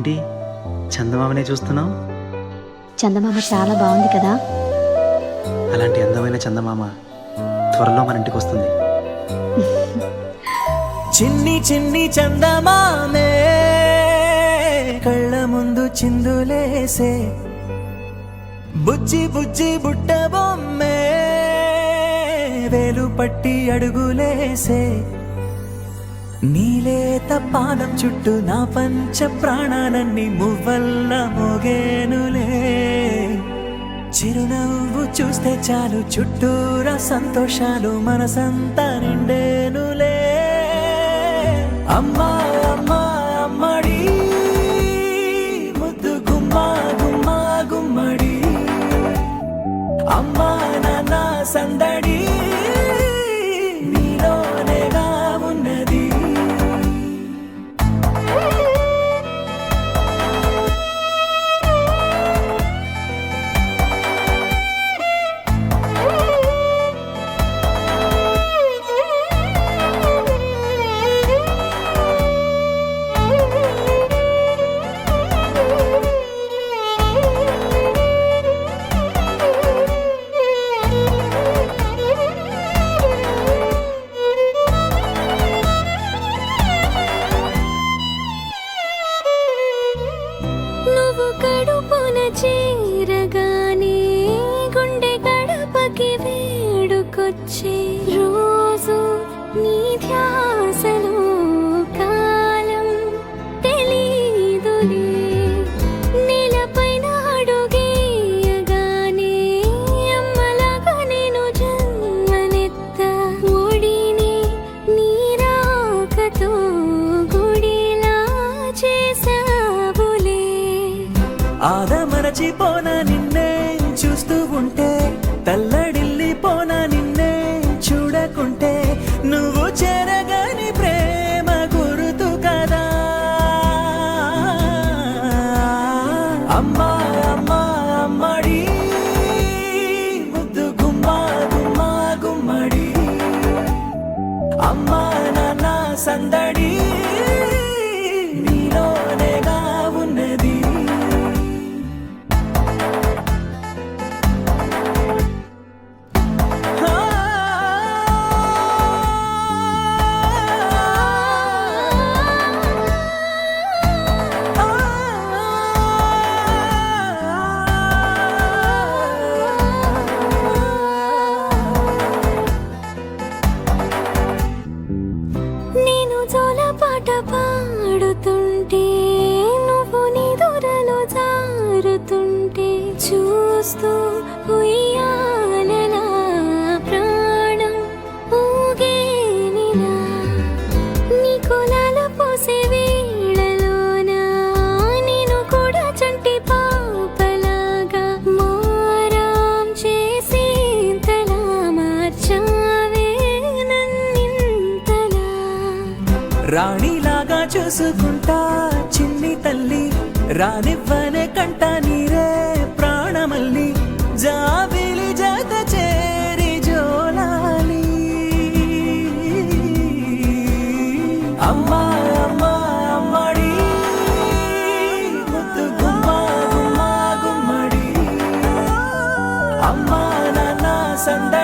ఏంటి చందమామనే చూస్తున్నావు? చందమామ చాలా బాగుంది కదా. అలాంటి అందమైన చందమామ త్వరలో మన ఇంటికి వస్తుంది. చిన్ని చిన్ని చందమామే కళ్ళ ముందు చిందులేసే, బుజ్జి బుజ్జి బుట్ట బొమ్మే వేలు పట్టి అడుగులేసే, నీలేత పాదం చుట్టూ నా పంచ ప్రాణాలన్నీ మువ్వల్ల మోగేనులే. చిరునవ్వు చూస్తే చాలు చుట్టూరా సంతోషాలు మనసంతా నిండేనులే. అమ్మా అమ్మా అమ్మడి ముద్దు గుమ్మా గుమ్మా గుమ్మడి, అమ్మా నాన్న సందడి నీలోనేగా ఉన్నది. నువ్వు కడుపున చేరగానే గుండె గడపకి వేడుకొచ్చే రోజు నీ ధ్యాసలో కాలం తెలీదులే. నేలపైన అడుగేయగానే అమ్మలాగా నేను జన్మనెత్త, ఒడిని నీ రాకతో గుడిలా చేసావులే. ఆదమరచిపోనా నిన్నే చూస్తూ ఉంటే, తల్లడిల్లిపోనా నిన్నే చూడకుంటే, నువ్వు చెరగని ప్రేమ గురుతు కదా. అమ్మా అమ్మా అమ్మడి ముద్దు గుమ్మా గుమ్మా గుమ్మడి, అమ్మా నాన్న సందడి నీలోనేగా ఉన్నది. నేను జోలపాట పాడుతుంటే, నువ్వు నీ దూరలో జారుతుంటే, చూస్తూ ఉయ్యాలలా ప్రాణం ఊగేనిలా. నీ కులాల పోసే వేళలోన నేను కూడా చంటి పాపలాగా మారాం చేసేంతలా మార్చావే నన్నింతలా. రాణిలాగా చూసుకుంటా చిన్ని తల్లి, రానివ్వనే కంట నీరే ప్రాణమల్లి, జాబిలి జత చేరి జోలాలి. అమ్మా అమ్మా అమ్మడి ముద్దు గుమ్మా గుమ్మా గుమ్మడి, అమ్మా నాన్న సంద